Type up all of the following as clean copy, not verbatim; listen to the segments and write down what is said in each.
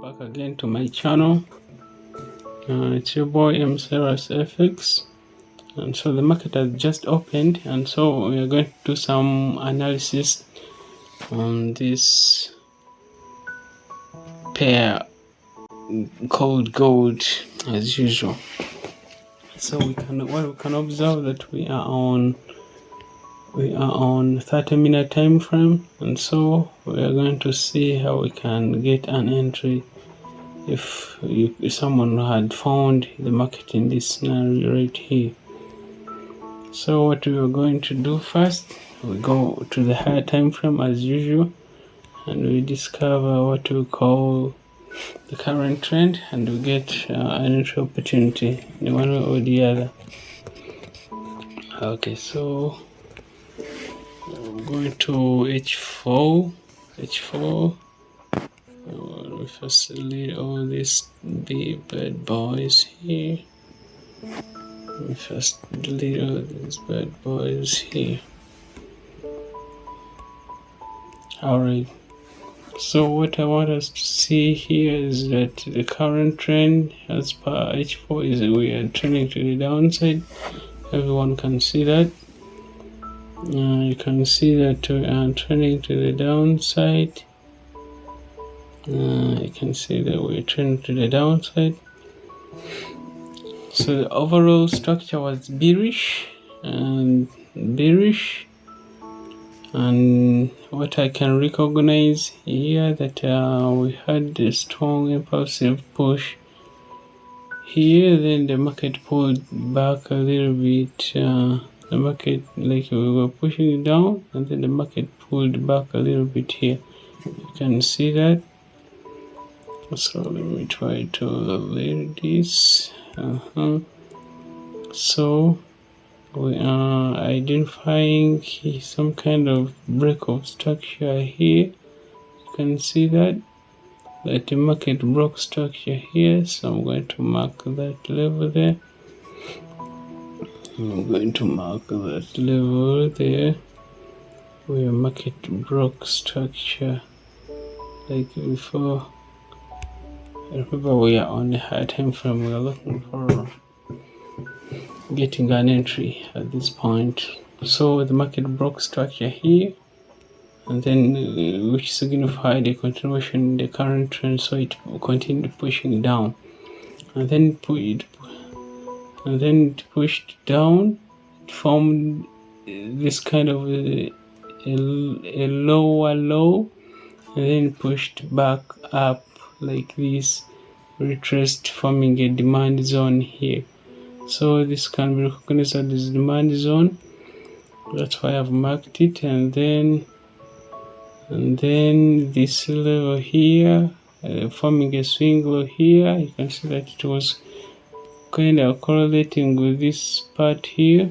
Back again to my channel. It's your boy FX, and so the market has just opened, and so we are going to do some analysis on this pair called gold as usual. So we can observe that we are on 30-minute time frame, and so we are going to see how we can get an entry if someone had found the market in this scenario right here. So what we are going to do first, we go to the higher time frame as usual, and we discover what we call the current trend, and we get an entry opportunity in one way or the other. Okay, so we're going to H4. We first delete all these big bad boys here. We first delete all these bad boys here. Alright, so what I want us to see here is that the current trend as per H4 is we are trending to the downside. Everyone can see that. You can see that we are trending to the downside. You can see that we're trending to the downside. So the overall structure was bearish, and what I can recognize here that we had a strong impulsive push here, then the market pulled back a little bit. The market, like we were pushing it down, and then the market pulled back a little bit here. You can see that. So let me try to layer this. So we are identifying some kind of break of structure here. You can see that the market broke structure here, so I'm going to mark that level there. I'm going to mark that level there where market broke structure like before. Remember, we are on a high time frame. We are looking for getting an entry at this point. So the market broke structure here, and then which signified a continuation in the current trend, so it continued pushing down, and then it pushed down. It formed this kind of a lower low, and then pushed back up like this, retraced, forming a demand zone here. So this can be recognized as demand zone. That's why I've marked it, and then this level here, forming a swing low here. You can see that it was kind of correlating with this part here.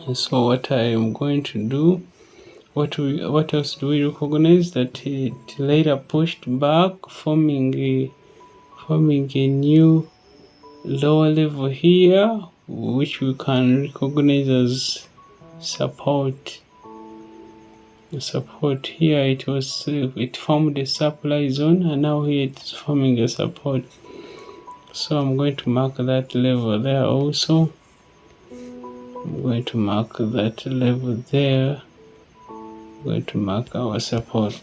And so what I am going to do, what else do we recognize? That it later pushed back, forming a new lower level here, which we can recognize as support. The support here, it formed a supply zone, and now here it is forming a support. So I'm going to mark that level there also. I'm going to mark that level there. I'm going to mark our support.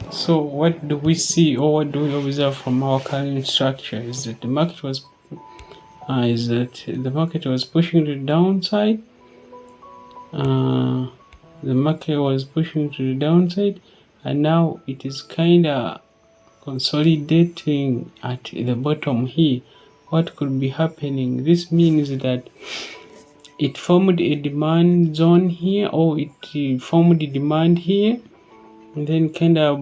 So what do we see, or what do we observe from our current structure is that the market was pushing to the downside. The market was pushing to the downside, and now it is kind of consolidating at the bottom here. What could be happening? This means that it formed a demand zone here, or it formed a demand here, and then kind of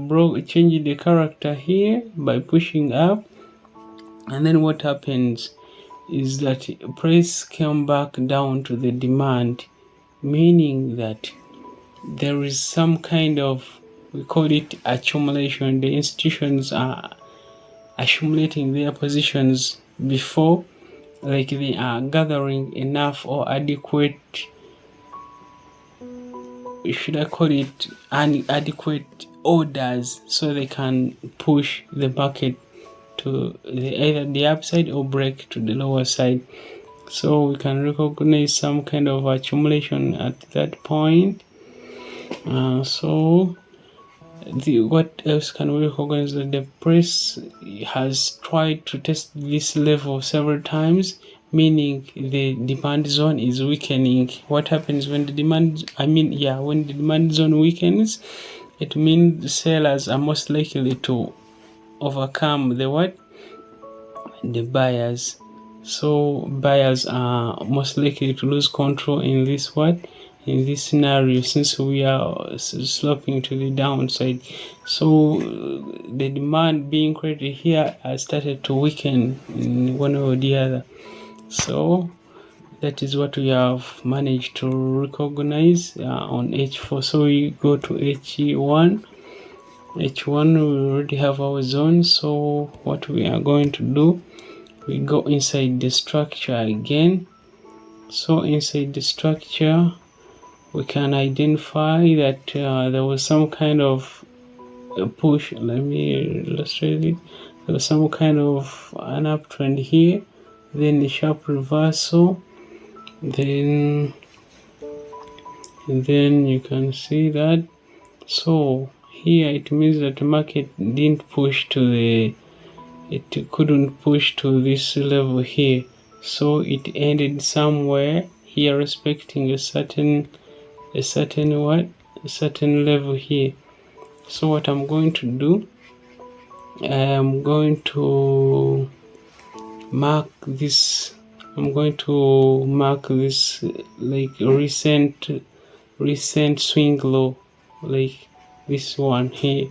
changed the character here by pushing up. And then what happens is that price came back down to the demand, meaning that there is some kind of, we call it accumulation. The institutions are accumulating their positions before, like they are gathering enough or adequate, should I call it an adequate orders so they can push the market to either the upside or break to the lower side. So we can recognize some kind of accumulation at that point. What else can we recognize? That the price has tried to test this level several times, meaning the demand zone is weakening. What happens when the demand zone weakens? It means sellers are most likely to overcome the buyers. So buyers are most likely to lose control in this scenario, since we are sloping to the downside. So the demand being created here has started to weaken in one or the other. So that is what we have managed to recognize on H4. So we go to H1. H1, we already have our zone. So what we are going to do, we go inside the structure again. So inside the structure, we can identify that there was some kind of a push. Let me illustrate it. There was some kind of an uptrend here, then a sharp reversal, then you can see that. So here it means that the market didn't push to it couldn't push to this level here, so it ended somewhere here, respecting a certain level here. So what I'm going to do, I'm going to mark this. Like recent swing low, like this one here.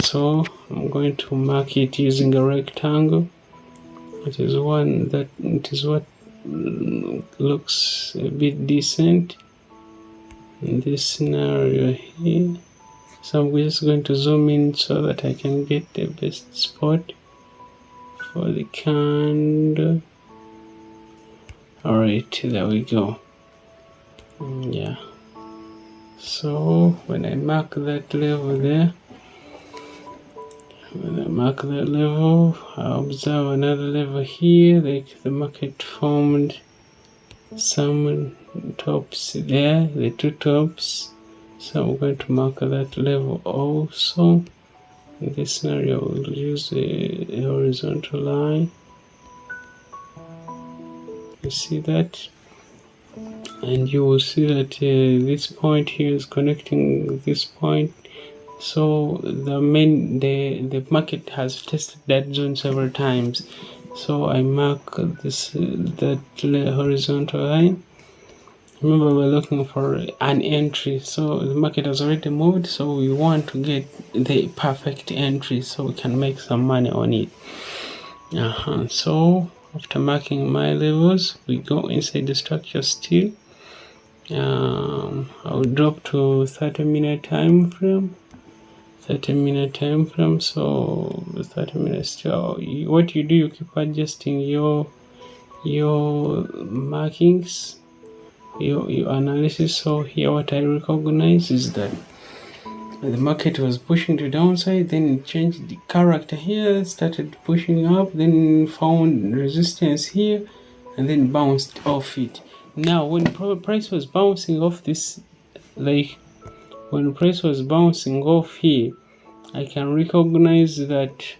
So I'm going to mark it using a rectangle. It is what looks a bit decent in this scenario here. So I'm just going to zoom in so that I can get the best spot for the candle. Alright, there we go. Yeah. So when I mark that level there, I observe another level here. Like the market formed some tops there, the two tops. So I'm going to mark that level also. In this scenario, we'll use a horizontal line. You see that? And you will see that this point here is connecting this point. So the market has tested that zone several times. So I mark that horizontal line. Remember, we're looking for an entry. So the market has already moved, so we want to get the perfect entry so we can make some money on it. So after marking my levels, we go inside the structure still. I'll drop to 30-minute time frame. 30-minute time frame. So 30 minutes still. What you do, you keep adjusting your markings, your analysis. So here what I recognize is that the market was pushing to downside, then it changed the character here, started pushing up, then found resistance here, and then bounced off it. Now when price was bouncing off this, when price was bouncing off here, I can recognize that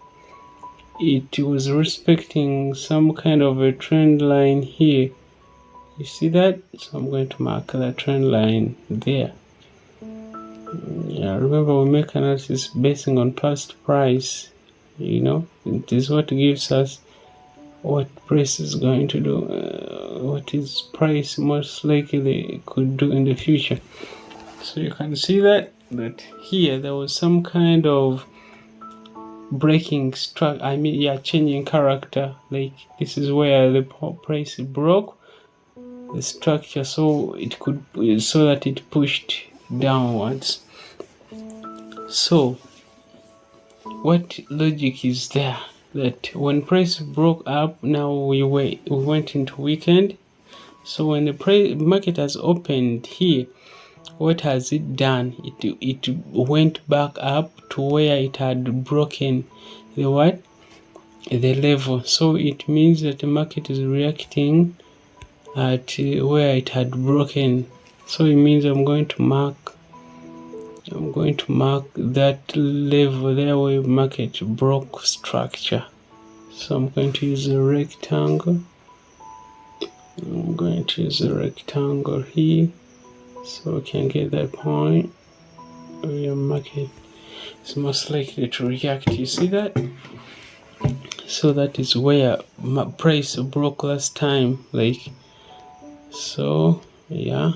it was respecting some kind of a trend line here. You see that? So I'm going to mark that trend line there. Yeah, remember we make analysis basing on past price. It is what gives us what price is going to do, what is price most likely could do in the future. So you can see that here there was some kind of breaking changing character. Like this is where the price broke the structure, so that it pushed downwards. So what logic is there? That when price broke up, now we went into weekend. So when the market has opened here, what has it done? It went back up to where it had broken the what? The level. So it means that the market is reacting at where it had broken. So it means I'm going to mark that level there where market broke structure. So I'm going to use a rectangle. I'm going to use a rectangle here so we can get that point where your market is most likely to react. You see that? So that is where my price broke last time, like so. Yeah,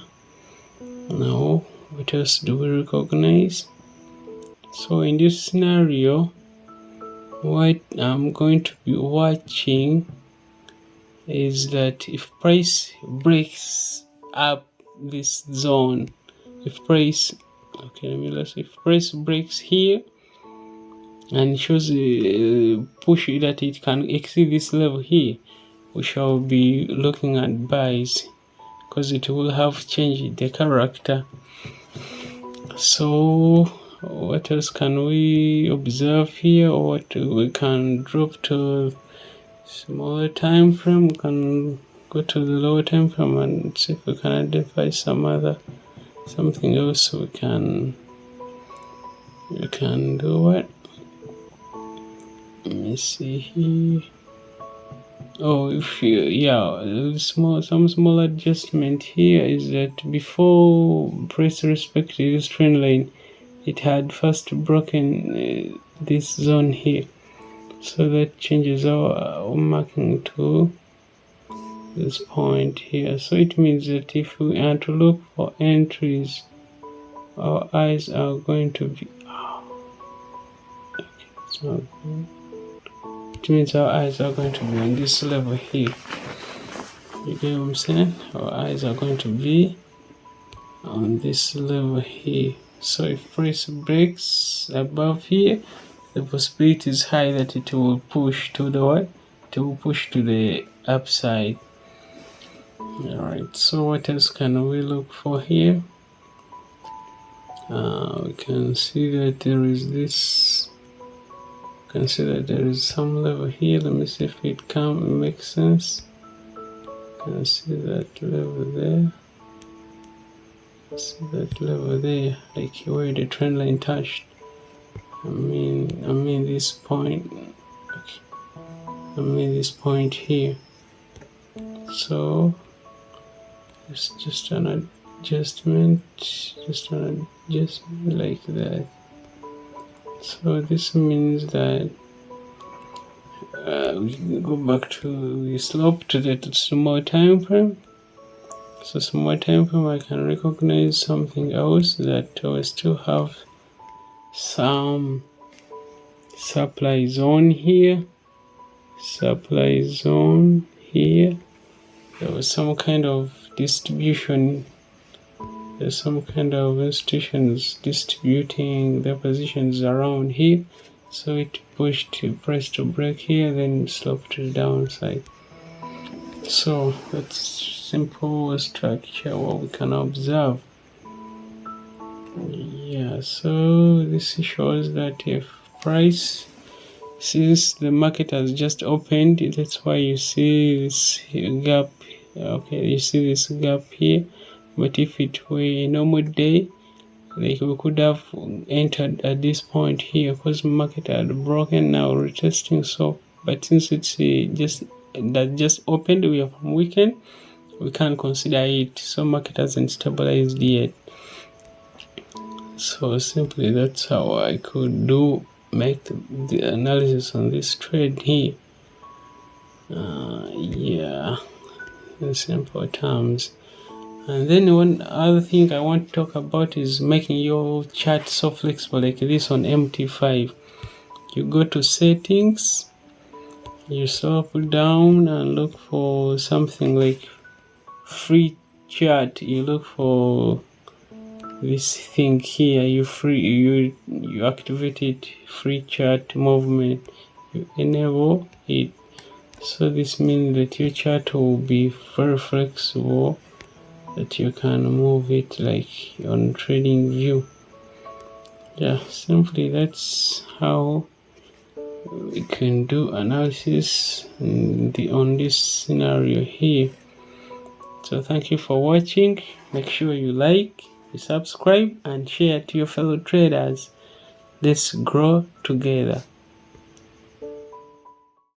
now what else do we recognize? So in this scenario, what I'm going to be watching is that if price breaks up this zone, if price breaks here and shows a push that it can exceed this level here, we shall be looking at buys because it will have changed the character. So what else can we observe here, or what we can drop to smaller time frame? We can go to the lower time frame and see if we can identify something else. We can do what? Let me see here. Oh, some small adjustment here is that before price respected this trend line, it had first broken this zone here, so that changes our marking to this point here. So it means that if we are to look for entries, our eyes are going to be it means our eyes are going to be on this level here. You get what I'm saying? Our eyes are going to be on this level here. So if price breaks above here, the possibility is high that it will push to the what? It will push to the upside. Alright, so what else can we look for here? We can see that there is this. You can see that there is some level here. Let me see if it makes sense. You can see that level there. See that level there, like where the trend line touched. I mean this point. Okay. I mean this point here. So it's just an adjustment like that. So this means that we can go back to the slope to the small time frame. So small time frame, I can recognize something else, that we still have some supply zone here. There was some kind of distribution. There's some kind of institutions distributing their positions around here. So it pushed the price to break here, then slope to the downside. So that's simple structure what we can observe. Yeah, so this shows that if price, since the market has just opened, that's why you see this gap. Okay, you see this gap here. But if it were a normal day, like we could have entered at this point here, because market had broken, now retesting. So but since it's just opened, we are from weekend, we can't consider it, so market hasn't stabilized yet. So simply that's how I could make the analysis on this trade here. Yeah, in simple terms. And then one other thing I want to talk about is making your chart so flexible, like this on MT5. You go to settings, you scroll down and look for something like free chart. You look for this thing here, you activate it, free chart movement, you enable it. So this means that your chart will be very flexible that you can move it like on trading view. Yeah, simply that's how we can do analysis on this scenario here. So thank you for watching. Make sure you like, you subscribe, and share to your fellow traders. Let's grow together.